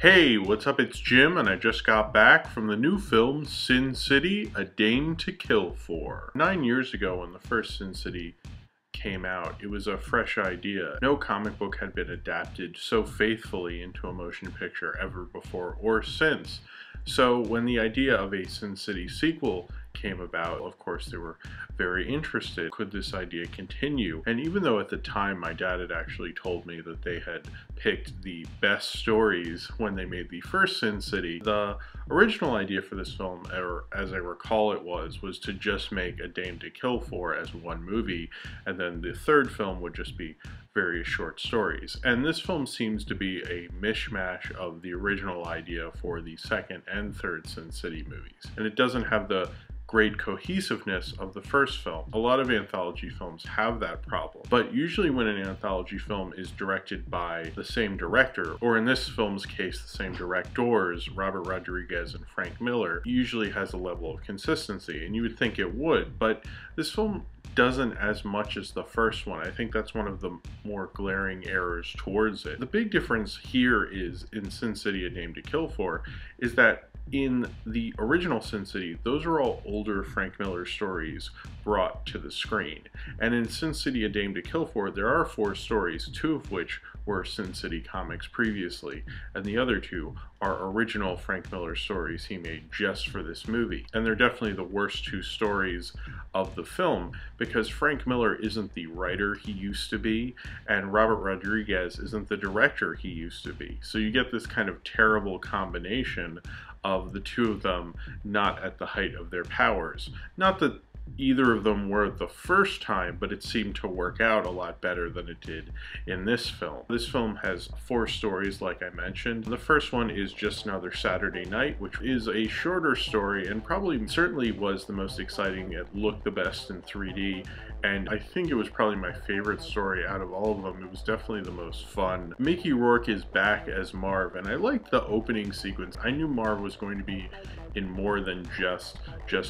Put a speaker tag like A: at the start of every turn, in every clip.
A: Hey, what's up? It's Jim, and I just got back from the new film Sin City: A Dame to Kill For. 9 years ago, when the first Sin City came out, it was a fresh idea. No comic book had been adapted so faithfully into a motion picture ever before or since. So when the idea of a Sin City sequel came about, of course they were very interested. Could this idea continue? And even though at the time my dad had actually told me that they had picked the best stories when they made the first Sin City, the original idea for this film, or as I recall it was to just make A Dame to Kill For as one movie, and then the third film would just be various short stories. And this film seems to be a mishmash of the original idea for the second and third Sin City movies. And it doesn't have the great cohesiveness of the first film. A lot of anthology films have that problem, but usually when an anthology film is directed by the same director, or in this film's case, the same directors, Robert Rodriguez and Frank Miller, usually has a level of consistency, and you would think it would, but this film doesn't as much as the first one. I think that's one of the more glaring errors towards it. The big difference here is in Sin City: A Dame to Kill For is that in the original Sin City, those are all older Frank Miller stories brought to the screen. And in Sin City: A Dame to Kill For, there are 4 stories, 2 of which were Sin City comics previously, and the other 2 are original Frank Miller stories he made just for this movie. And they're definitely the worst 2 stories of the film, because Frank Miller isn't the writer he used to be, and Robert Rodriguez isn't the director he used to be. So you get this kind of terrible combination of the 2 of them not at the height of their powers. Not that either of them were the first time, but it seemed to work out a lot better than it did in this film. This film has 4 stories, like I mentioned. The first one is Just Another Saturday Night, which is a shorter story and certainly was the most exciting. It looked the best in 3D, and I think it was probably my favorite story out of all of them. It was definitely the most fun. Mickey Rourke is back as Marv, and I liked the opening sequence. I knew Marv was going to be in more than just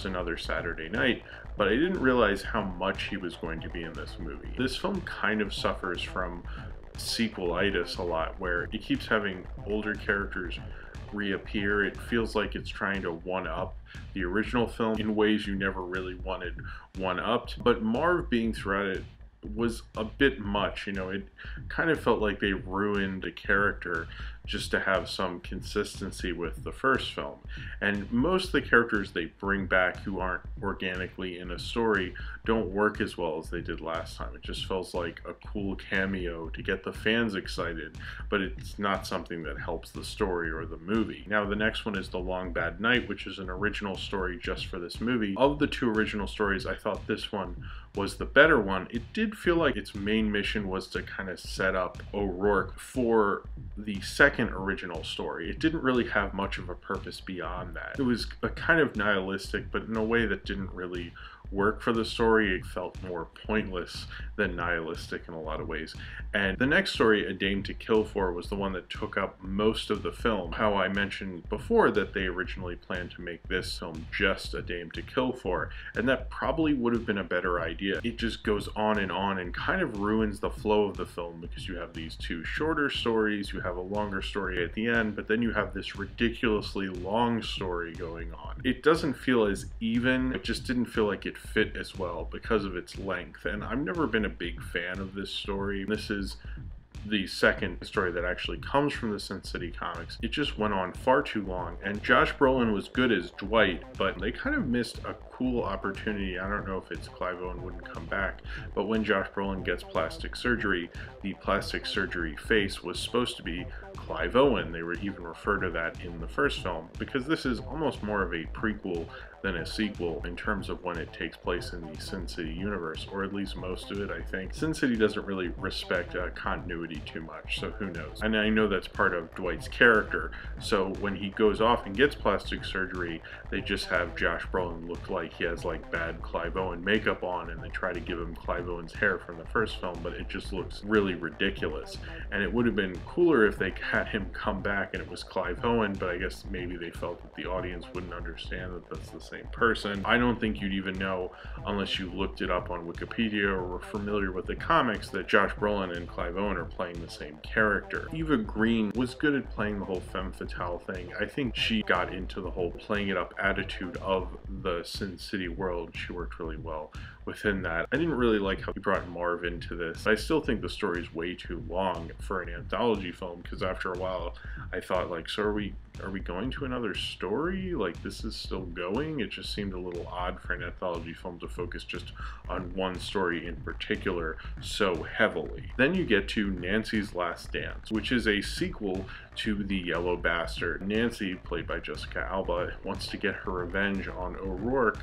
A: Another Saturday Night, but I didn't realize how much he was going to be in this movie. This film kind of suffers from sequelitis a lot, where it keeps having older characters reappear. It feels like it's trying to one-up the original film in ways you never really wanted one-upped. But Marv being throughout it was a bit much, you know. It kind of felt like they ruined the character just to have some consistency with the first film. And most of the characters they bring back who aren't organically in a story don't work as well as they did last time. It just feels like a cool cameo to get the fans excited, but it's not something that helps the story or the movie. Now the next one is The Long Bad Night, which is an original story just for this movie. Of the 2 original stories, I thought this one was the better one. It did feel like its main mission was to kind of set up O'Rourke for the second original story. It didn't really have much of a purpose beyond that. It was a kind of nihilistic, but in a way that didn't really work for the story. It felt more pointless than nihilistic in a lot of ways. And the next story, A Dame to Kill For, was the one that took up most of the film. How I mentioned before that they originally planned to make this film just A Dame to Kill For, and that probably would have been a better idea. It just goes on and kind of ruins the flow of the film, because you have these 2 shorter stories, you have a longer story at the end, but then you have this ridiculously long story going on. It doesn't feel as even. It just didn't feel like it fit as well because of its length, and I've never been a big fan of this story. This is the second story that actually comes from the Sin City comics. It just went on far too long, and Josh Brolin was good as Dwight, but they kind of missed a cool opportunity. I don't know if it's Clive Owen wouldn't come back, but when Josh Brolin gets plastic surgery, the plastic surgery face was supposed to be Clive Owen. They would even refer to that in the first film, because this is almost more of a prequel than a sequel in terms of when it takes place in the Sin City universe, or at least most of it, I think. Sin City doesn't really respect continuity too much, so who knows. And I know that's part of Dwight's character, so when he goes off and gets plastic surgery, they just have Josh Brolin look like he has like bad Clive Owen makeup on, and they try to give him Clive Owen's hair from the first film, but it just looks really ridiculous. And it would have been cooler if they had him come back and it was Clive Owen, but I guess maybe they felt that the audience wouldn't understand that that's the same person. I don't think you'd even know unless you looked it up on Wikipedia or were familiar with the comics that Josh Brolin and Clive Owen are playing the same character. Eva Green was good at playing the whole femme fatale thing. I think she got into the whole playing it up attitude of the Sin City world. She worked really well within that. I didn't really like how he brought Marv into this. I still think the story is way too long for an anthology film, because after a while I thought, like, so are we going to another story? Like, this is still going? It just seemed a little odd for an anthology film to focus just on one story in particular so heavily. Then you get to Nancy's Last Dance, which is a sequel to The Yellow Bastard. Nancy, played by Jessica Alba, wants to get her revenge on O'Rourke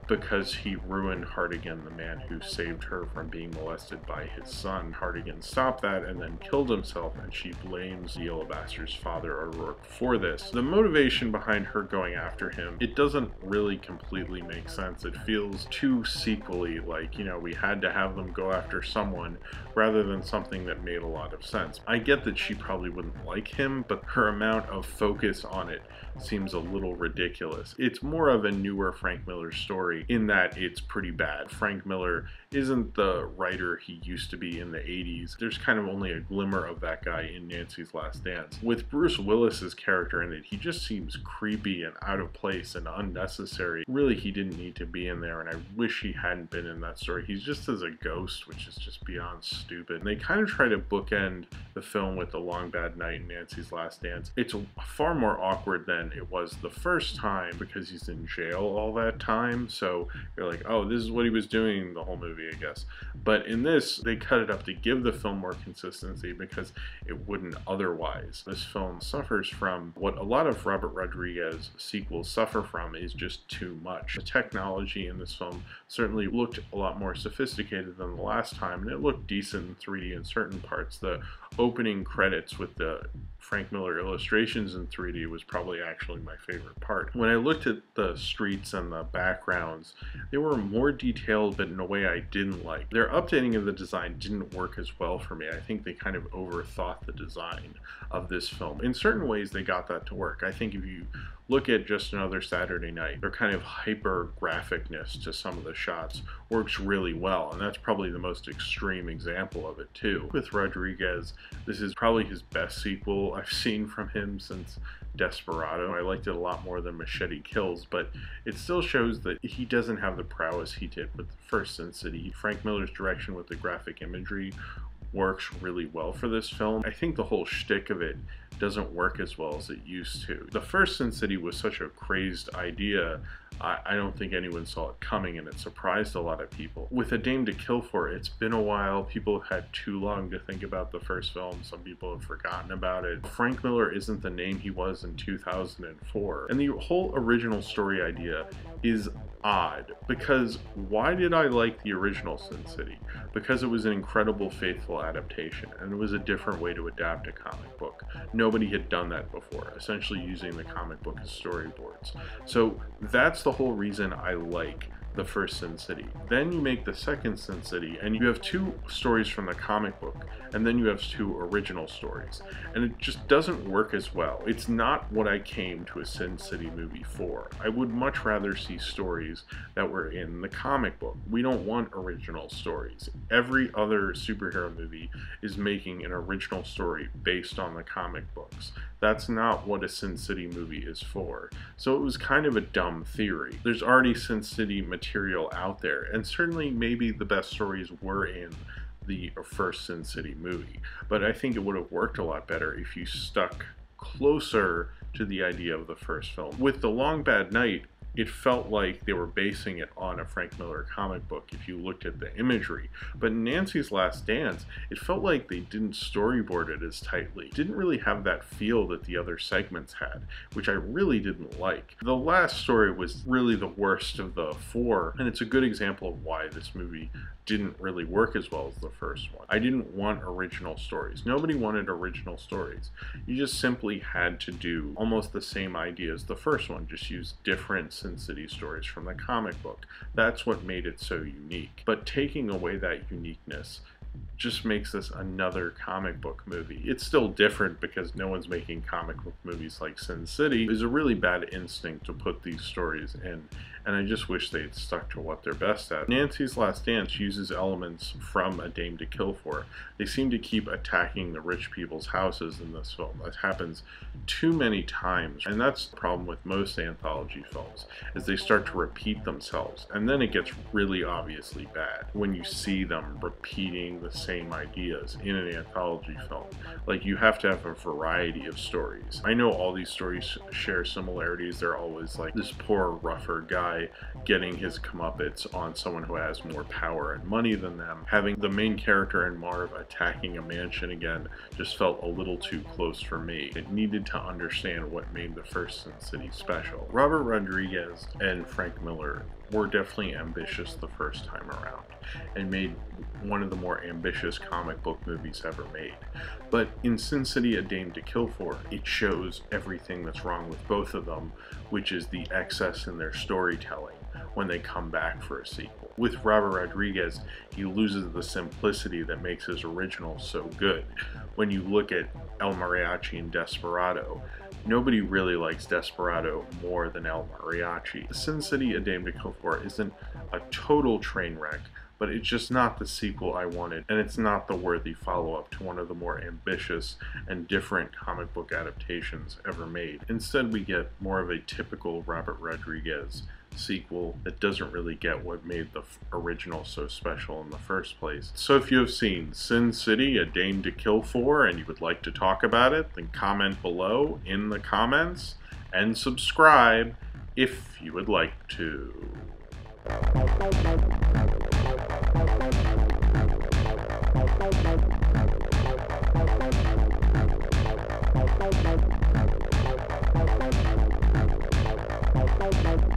A: because he ruined Hartigan, the man who saved her from being molested by his son. Hartigan stopped that and then killed himself, and she blames the Yellow Bastard's father, O'Rourke, for this. The motivation behind her going after him, it doesn't really completely make sense. It feels too sequely, like, you know, we had to have them go after someone rather than something that made a lot of sense. I get that she probably wouldn't like him, but her amount of focus on it seems a little ridiculous. It's more of a newer Frank Miller story in that it's pretty bad. Frank Miller isn't the writer he used to be in the 80s. There's kind of only a glimmer of that guy in Nancy's Last Dance. With Bruce Willis's character in it, he just seems creepy and out of place and unnecessary. Really, he didn't need to be in there, and I wish he hadn't been in that story. He's just as a ghost, which is just beyond stupid. And they kind of try to bookend the film with The Long Bad Night and Nancy's Last Dance. It's far more awkward than it was the first time because he's in jail all that time, so you're like, oh, this is what he was doing the whole movie, I guess. But in this, they cut it up to give the film more consistency because it wouldn't otherwise. This film suffers from what a lot of Robert Rodriguez sequels suffer from, is just too much. The technology in this film certainly looked a lot more sophisticated than the last time, and it looked decent in 3D in certain parts. The opening credits with the Frank Miller illustrations in 3D was probably actually my favorite part. When I looked at the streets and the backgrounds, they were more detailed, but in a way I didn't like. Their updating of the design didn't work as well for me. I think they kind of overthought the design of this film. In certain ways, they got that to work. I think if you look at Just Another Saturday Night, their kind of hyper graphicness to some of the shots works really well, and that's probably the most extreme example of it too. With Rodriguez, this is probably his best sequel I've seen from him since Desperado. I liked it a lot more than Machete Kills, but it still shows that he doesn't have the prowess he did with the first Sin City. Frank Miller's direction with the graphic imagery works really well for this film. I think the whole shtick of it doesn't work as well as it used to. The first Sin City was such a crazed idea, I don't think anyone saw it coming, and it surprised a lot of people. With A Dame to Kill For, it's been a while. People have had too long to think about the first film. Some people have forgotten about it. Frank Miller isn't the name he was in 2004. And the whole original story idea is odd, because why did I like the original Sin City? Because it was an incredible faithful adaptation, and it was a different way to adapt a comic book. Nobody had done that before, essentially using the comic book as storyboards. So that's the whole reason I like the first Sin City. Then you make the second Sin City, and you have two stories from the comic book, and then you have two original stories, and it just doesn't work as well. It's not what I came to a Sin City movie for. I would much rather see stories that were in the comic book. We don't want original stories. Every other superhero movie is making an original story based on the comic books. That's not what a Sin City movie is for. So it was kind of a dumb theory. There's already Sin City material out there, and certainly maybe the best stories were in the first Sin City movie, but I think it would have worked a lot better if you stuck closer to the idea of the first film. With The Long Bad Night, it felt like they were basing it on a Frank Miller comic book if you looked at the imagery. But in Nancy's Last Dance, it felt like they didn't storyboard it as tightly. It didn't really have that feel that the other segments had, which I really didn't like. The last story was really the worst of the four, and it's a good example of why this movie didn't really work as well as the first one. I didn't want original stories. Nobody wanted original stories. You just simply had to do almost the same idea as the first one, just use different Sin City stories from the comic book. That's what made it so unique. But taking away that uniqueness just makes this another comic book movie. It's still different because no one's making comic book movies like Sin City. It's a really bad instinct to put these stories in, and I just wish they'd stuck to what they're best at. Nancy's Last Dance uses elements from A Dame to Kill For. They seem to keep attacking the rich people's houses in this film. That happens too many times, and that's the problem with most anthology films, is they start to repeat themselves, and then it gets really obviously bad when you see them repeating the same ideas in an anthology film. Like, you have to have a variety of stories. I know all these stories share similarities. They're always like this poor, rougher guy getting his comeuppance on someone who has more power and money than them. Having the main character and Marv attacking a mansion again just felt a little too close for me. It needed to understand what made the first Sin City special. Robert Rodriguez and Frank Miller were definitely ambitious the first time around and made one of the more ambitious comic book movies ever made. But in Sin City: A Dame to Kill For, it shows everything that's wrong with both of them, which is the excess in their storytelling when they come back for a sequel. With Robert Rodriguez, he loses the simplicity that makes his original so good. When you look at El Mariachi and Desperado, nobody really likes Desperado more than El Mariachi. Sin City: A Dame to Kill For isn't a total train wreck, but it's just not the sequel I wanted, and it's not the worthy follow-up to one of the more ambitious and different comic book adaptations ever made. Instead, we get more of a typical Robert Rodriguez sequel that doesn't really get what made the original so special in the first place. So if you have seen Sin City: A Dame to Kill For and you would like to talk about it, then comment below in the comments and subscribe if you would like to. Bye.